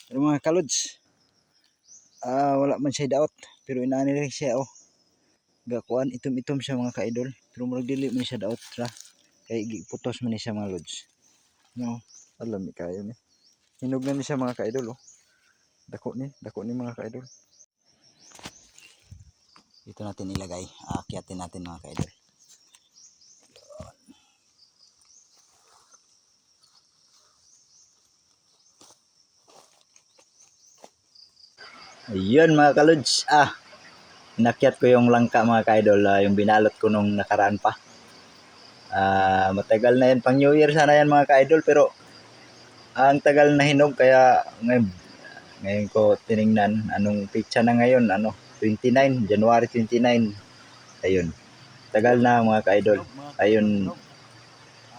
Pero mga kalods, wala man siya daot, pero inaani rin siya gakuan itom-itom siya mga ka-idol. Pero murag dili man siya daot ra kay giputos man ni siya mga lods. No, alam ni kayo ni. Hinog na ni siya mga ka-idol dako ni mga ka-idol. Dito natin ilagay, akyatin natin mga ka-idol. Ayun mga kalods, inakyat ko yung langka mga ka-idol, yung binalot ko nung nakaraan pa. Matagal na yan, pang New Year sana yan mga ka-idol, pero ang tagal na hinog kaya ngayon ko tiningnan anong pitsa na ngayon, 29, January 29. Ayun, tagal na mga ka-idol. Ayun,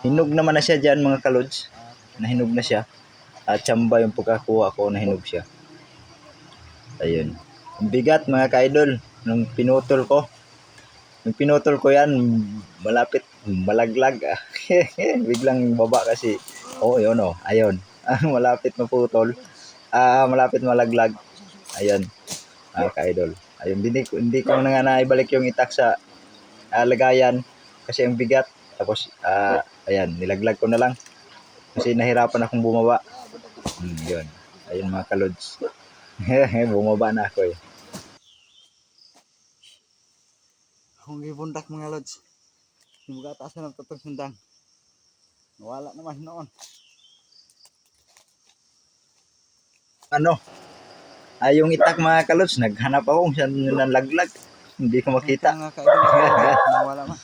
hinog naman na siya dyan mga kalods, nahinog na siya. At tsamba yung pagkakuha ko, nahinog siya. Ayun. Ang bigat mga ka-idol nung pinutol ko. Nung pinutol ko yan, malapit malaglag. Biglang baba kasi. Yun ayun. Malapit maputol. Malapit malaglag. Ayun. Mga ka-idol. Ayun, hindi ko na nga naibalik yung itak sa lagayan kasi ang bigat. Tapos ayan, nilaglag ko na lang kasi nahirapan akong bumaba. Yun. Ayun mga kalods. Bumaba na ako Kung ibundak mga lods, simuga taas na ng tutong sundang. Nawala naman noon. Yung itak mga kalods, naghanap ako kung saan nalaglag. Hindi ko makita. Nawala man.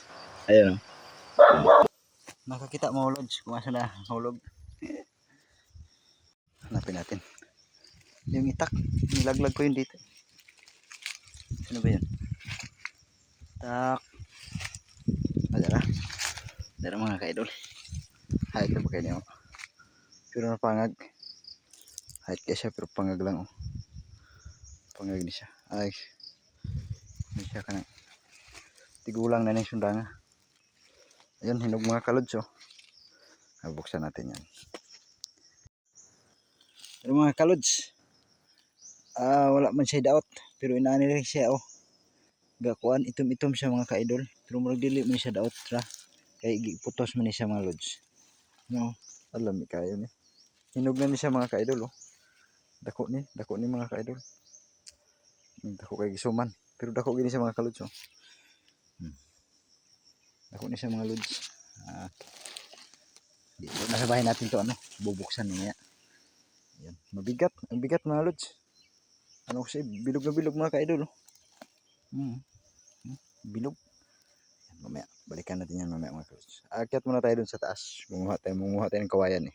Ayun Nakakita mo lods, kung asa na hulog. Hanapin natin. Yung itak, nilaglag ko yun dito. Ano ba yun? Tak. Dara mga ka-idol. Hait na ba kayo niyo? Pero napangag. Hait kaya siya pero pangag lang Pangag ni siya. Ay. Hindi siya ka na. Tigulang na yung sundanga. Ayun, hinog mga kalods Buksan natin yan. Pero mga kalods, wala man siya daot. Pero inaani rin siya gakuan itom-itom siya mga ka-idol. Pero murag dili man siya daot ra kay giputos man ni siya mga lods. No, alam ni kayo ni. Hinog na ni siya mga ka-idol Dako ni mga ka-idol. Dako kay gisuman. Pero dako gini siya mga ka-lods Dako ni siya mga lods. Dito na sa bahay natin to bubuksan niya. Yan, mabigat, ang bigat mga lods. Kasi bilog na bilog mga ka-idol Bilog. Mamaya, balikan natin yan mamaya mga kalods. Akyat muna tayo dun sa taas. Munguha tayo ng kawayan